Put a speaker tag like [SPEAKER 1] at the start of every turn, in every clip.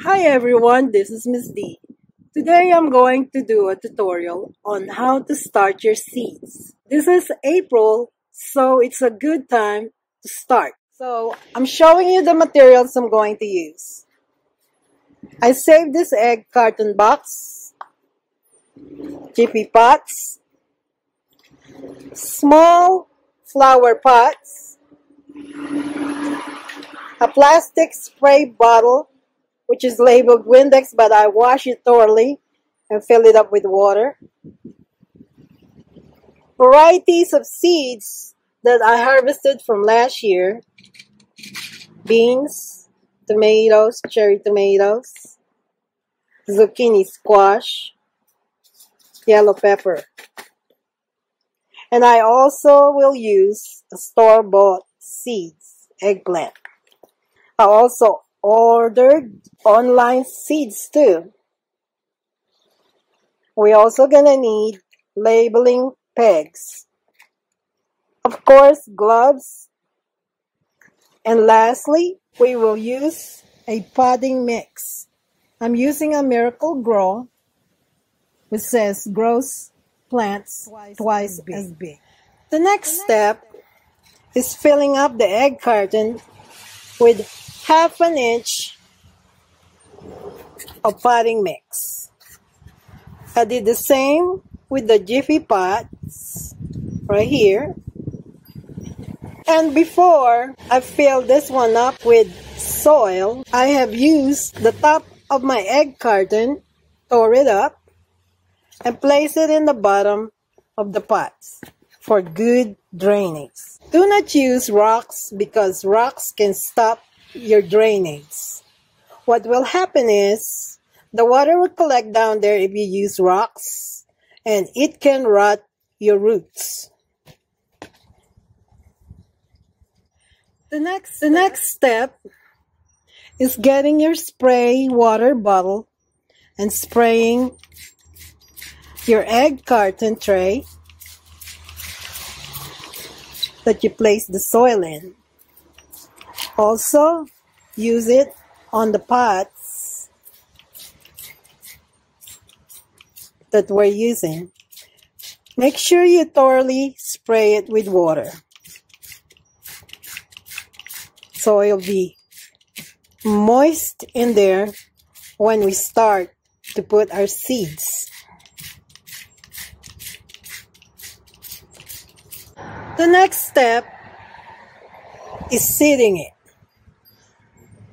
[SPEAKER 1] Hi everyone, this is Miss D. Today I'm going to do a tutorial on how to start your seeds. This is April, so it's a good time to start. So I'm showing you the materials I'm going to use. I saved this egg carton box, Jiffy pots, small flower pots, a plastic spray bottle which is labeled Windex, but I wash it thoroughly and fill it up with water. Varieties of seeds that I harvested from last year: beans, tomatoes, cherry tomatoes, zucchini squash, yellow pepper. And I also will use store-bought seeds, eggplant. I also ordered online seeds too. We're also gonna need labeling pegs, of course gloves, and lastly we will use a potting mix. I'm using a Miracle-Gro which says grows plants twice as big. The next step is filling up the egg carton with ½ inch of potting mix. I did the same with the Jiffy pots right here. And before I fill this one up with soil, I have used the top of my egg carton, tore it up, and place it in the bottom of the pots for good drainage. Do not use rocks because rocks can stop your drainage. What will happen is the water will collect down there if you use rocks, and it can rot your roots. The next step is getting your spray water bottle and spraying your egg carton tray that you place the soil in. Also, use it on the pots that we're using. Make sure you thoroughly spray it with water so it'll be moist in there when we start to put our seeds. The next step is seeding it.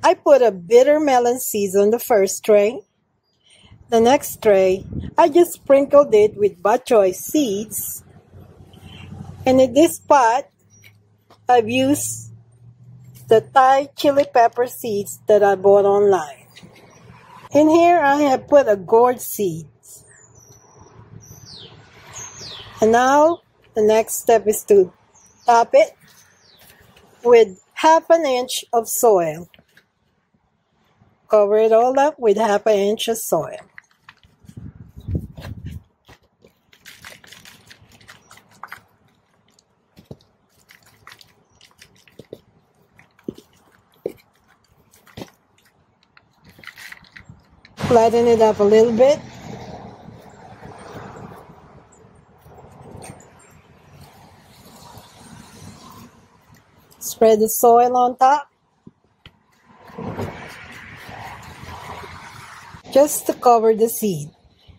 [SPEAKER 1] I put a bitter melon seeds on the first tray. The next tray, I just sprinkled it with bok choy seeds. And in this pot, I've used the Thai chili pepper seeds that I bought online. In here, I have put a gourd seed. And now, the next step is to top it with ½ inch of soil. Cover it all up with ½ inch of soil. Flatten it up a little bit. Spread the soil on top, just to cover the seed.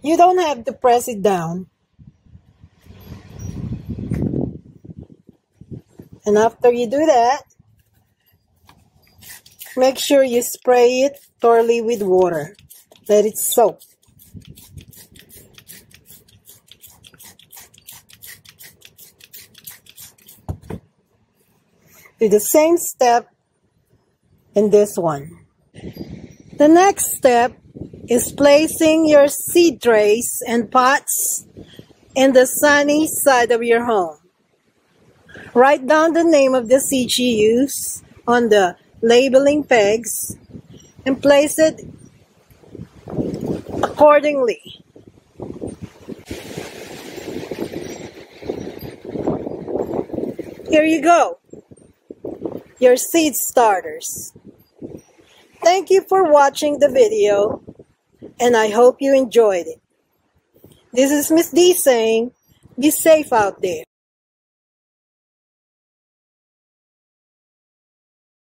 [SPEAKER 1] You don't have to press it down. And after you do that, make sure you spray it thoroughly with water. Let it soak. Do the same step in this one. The next step is placing your seed trays and pots in the sunny side of your home. Write down the name of the seed you use on the labeling pegs and place it accordingly. Here you go, your seed starters. Thank you for watching the video, and I hope you enjoyed it. This is Miss D saying, be safe out there.